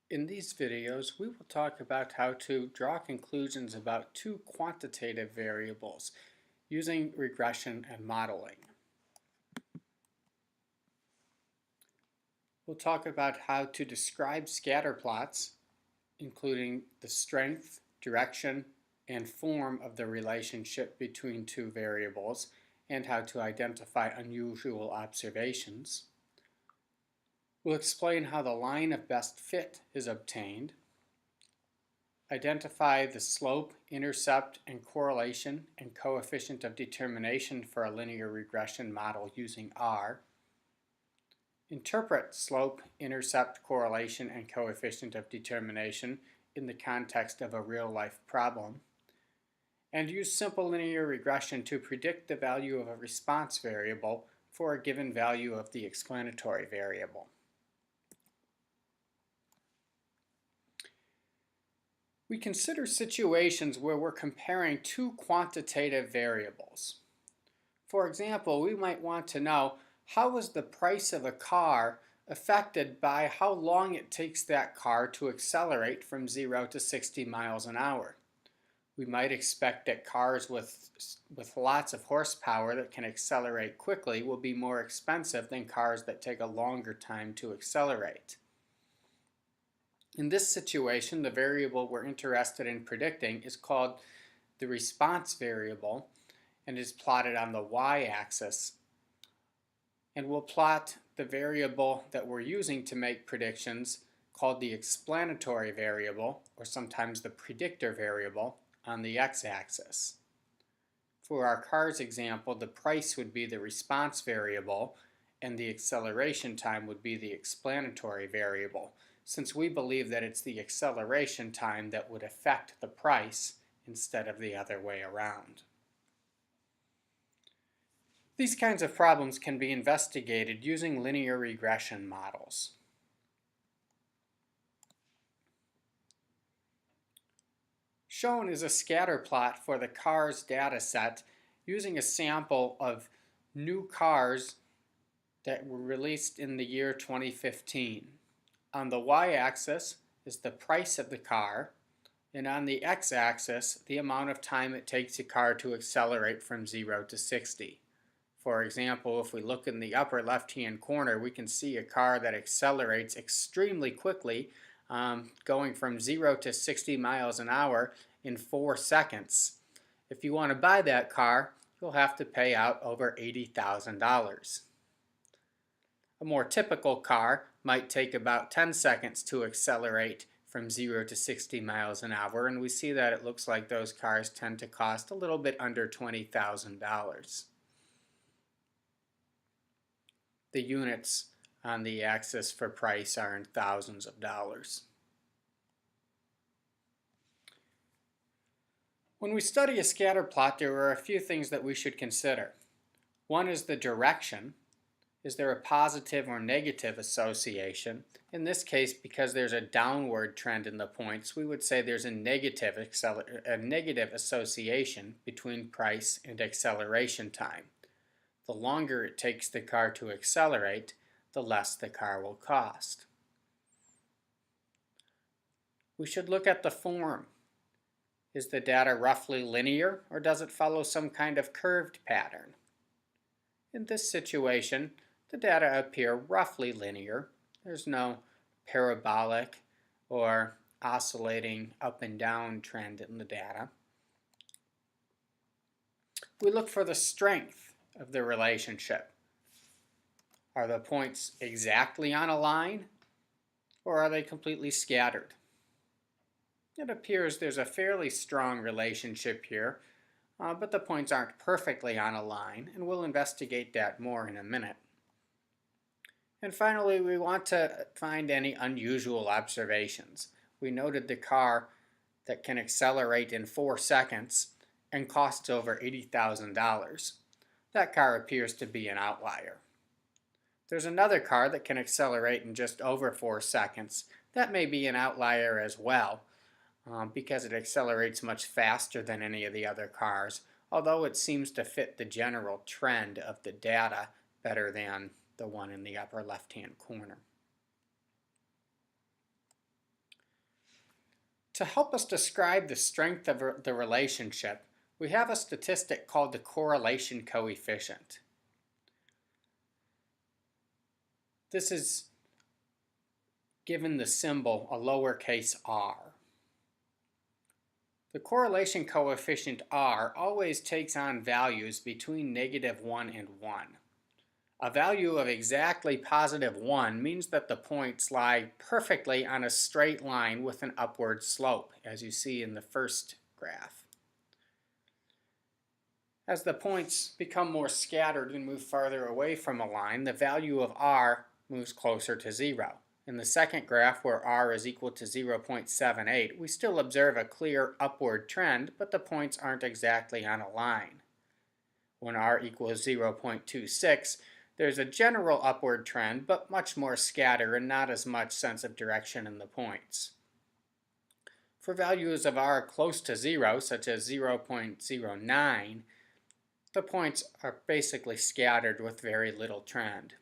In these videos, we will talk about how to draw conclusions about two quantitative variables using regression and modeling. We'll talk about how to describe scatter plots, including the strength, direction, and form of the relationship between two variables, and how to identify unusual observations. We'll explain how the line of best fit is obtained, identify the slope, intercept, and correlation and coefficient of determination for a linear regression model using R, interpret slope, intercept, correlation, and coefficient of determination in the context of a real-life problem, and use simple linear regression to predict the value of a response variable for a given value of the explanatory variable. We consider situations where we're comparing two quantitative variables. For example, we might want to know how is the price of a car affected by how long it takes that car to accelerate from 0 to 60 miles an hour. We might expect that cars with lots of horsepower that can accelerate quickly will be more expensive than cars that take a longer time to accelerate. In this situation, the variable we're interested in predicting is called the response variable and is plotted on the y-axis. And we'll plot the variable that we're using to make predictions called the explanatory variable, or sometimes the predictor variable, on the x-axis. For our car's example, the price would be the response variable and the acceleration time would be the explanatory variable, since we believe that it's the acceleration time that would affect the price instead of the other way around. These kinds of problems can be investigated using linear regression models. Shown is a scatter plot for the cars data set using a sample of new cars that were released in the year 2015. On the y-axis is the price of the car, and on the x-axis, the amount of time it takes a car to accelerate from 0 to 60. For example, if we look in the upper left-hand corner, we can see a car that accelerates extremely quickly, going from 0 to 60 miles an hour in 4 seconds. If you want to buy that car, you'll have to pay out over $80,000. A more typical car might take about 10 seconds to accelerate from 0 to 60 miles an hour, and we see that it looks like those cars tend to cost a little bit under $20,000. The units on the axis for price are in thousands of dollars. When we study a scatter plot, there are a few things that we should consider. One is the direction. Is there a positive or negative association? In this case, because there's a downward trend in the points, we would say there's a negative association between price and acceleration time. The longer it takes the car to accelerate, the less the car will cost. We should look at the form. Is the data roughly linear, or does it follow some kind of curved pattern? In this situation, the data appear roughly linear. There's no parabolic or oscillating up and down trend in the data. We look for the strength of the relationship. Are the points exactly on a line, or are they completely scattered? It appears there's a fairly strong relationship here, but the points aren't perfectly on a line, and we'll investigate that more in a minute. And finally, we want to find any unusual observations. We noted the car that can accelerate in 4 seconds and costs over $80,000. That car appears to be an outlier. There's another car that can accelerate in just over 4 seconds. That may be an outlier as well, because it accelerates much faster than any of the other cars, although it seems to fit the general trend of the data better than the one in the upper left-hand corner. To help us describe the strength of the relationship, we have a statistic called the correlation coefficient. This is given the symbol a lowercase r. The correlation coefficient r always takes on values between -1 and 1. A value of exactly +1 means that the points lie perfectly on a straight line with an upward slope, as you see in the first graph. As the points become more scattered and move farther away from a line, the value of r moves closer to 0. In the second graph, where r is equal to 0.78, we still observe a clear upward trend, but the points aren't exactly on a line. When r equals 0.26, there's a general upward trend, but much more scatter and not as much sense of direction in the points. For values of r close to 0, such as 0.09, the points are basically scattered with very little trend.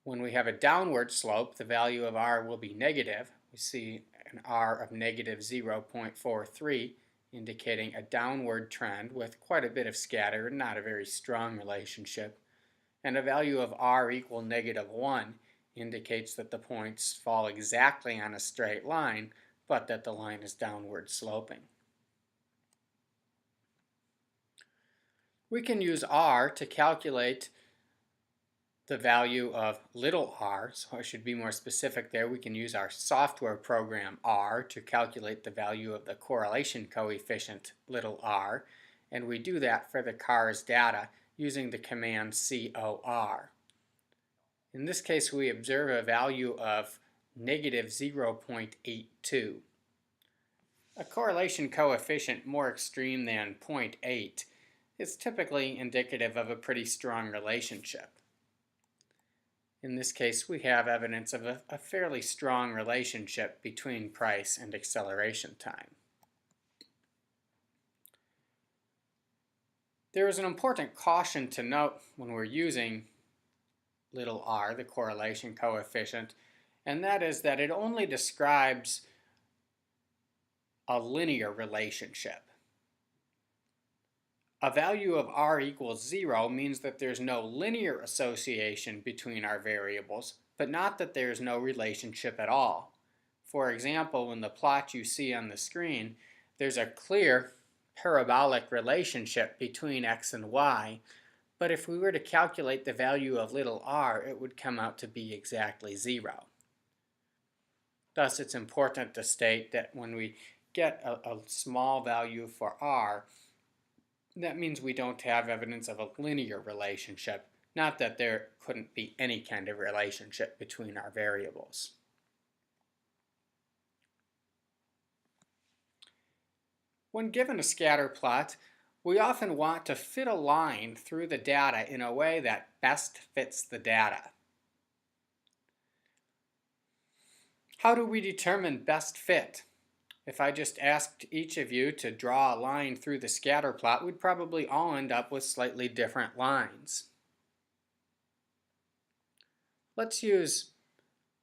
When we have a downward slope, the value of r will be negative. We see an r of -0.43, indicating a downward trend with quite a bit of scatter and not a very strong relationship. And a value of r equal -1 indicates that the points fall exactly on a straight line, but that the line is downward sloping. We can use r to calculate the value of little r, so I should be more specific there. We can use our software program r to calculate the value of the correlation coefficient little r, and we do that for the car's data using the command COR. In this case, we observe a value of -0.82. A correlation coefficient more extreme than 0.8 is typically indicative of a pretty strong relationship. In this case, we have evidence of a fairly strong relationship between price and acceleration time. There is an important caution to note when we're using little r, the correlation coefficient, and that is that it only describes a linear relationship. A value of r equals 0 means that there's no linear association between our variables, but not that there's no relationship at all. For example, in the plot you see on the screen, there's a clear parabolic relationship between x and y, but if we were to calculate the value of little r, it would come out to be exactly 0. Thus, it's important to state that when we get a small value for r, that means we don't have evidence of a linear relationship, not that there couldn't be any kind of relationship between our variables. When given a scatter plot, we often want to fit a line through the data in a way that best fits the data. How do we determine best fit? If I just asked each of you to draw a line through the scatter plot, we'd probably all end up with slightly different lines. Let's use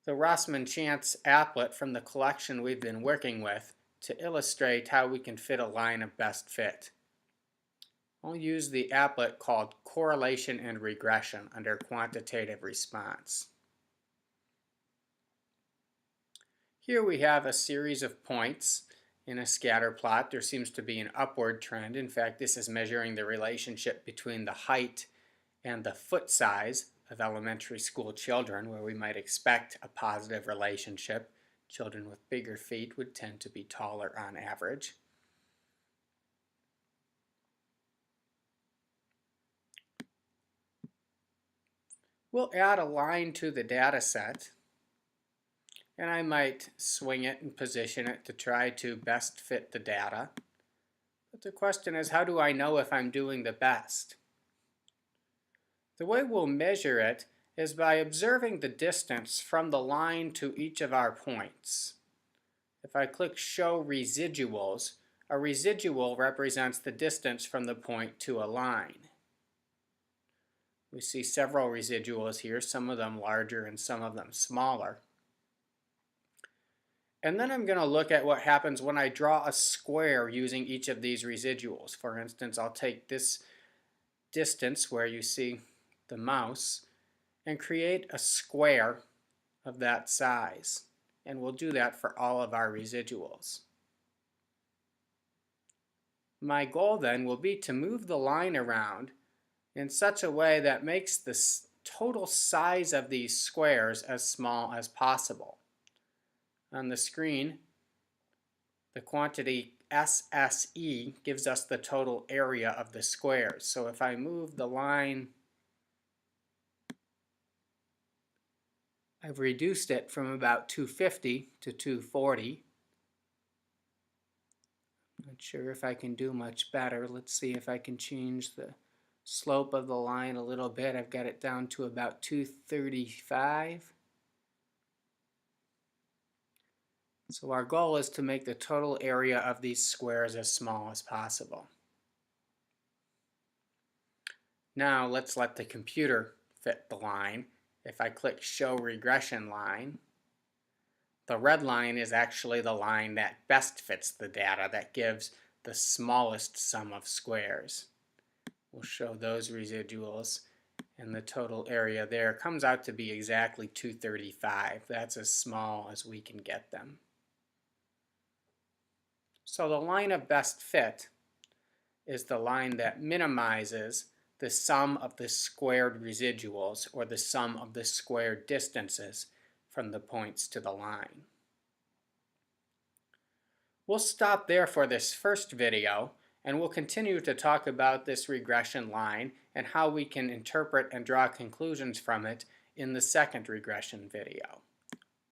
the Rossmann-Chance applet from the collection we've been working with to illustrate how we can fit a line of best fit. I'll use the applet called Correlation and Regression under Quantitative Response. Here we have a series of points in a scatter plot. There seems to be an upward trend. In fact, this is measuring the relationship between the height and the foot size of elementary school children, where we might expect a positive relationship. Children with bigger feet would tend to be taller on average. We'll add a line to the data set, and I might swing it and position it to try to best fit the data. But the question is, how do I know if I'm doing the best? The way we'll measure it is by observing the distance from the line to each of our points. If I click Show Residuals, a residual represents the distance from the point to a line. We see several residuals here, some of them larger and some of them smaller. And then I'm going to look at what happens when I draw a square using each of these residuals. For instance, I'll take this distance where you see the mouse and create a square of that size. And we'll do that for all of our residuals. My goal then will be to move the line around in such a way that makes the total size of these squares as small as possible. On the screen, the quantity SSE gives us the total area of the squares. So if I move the line, I've reduced it from about 250 to 240. Not sure if I can do much better. Let's see if I can change the slope of the line a little bit. I've got it down to about 235. So our goal is to make the total area of these squares as small as possible. Now let's let the computer fit the line. If I click Show Regression Line, the red line is actually the line that best fits the data, that gives the smallest sum of squares. We'll show those residuals, and the total area there comes out to be exactly 235. That's as small as we can get them. So the line of best fit is the line that minimizes the sum of the squared residuals, or the sum of the squared distances from the points to the line. We'll stop there for this first video, and we'll continue to talk about this regression line and how we can interpret and draw conclusions from it in the second regression video.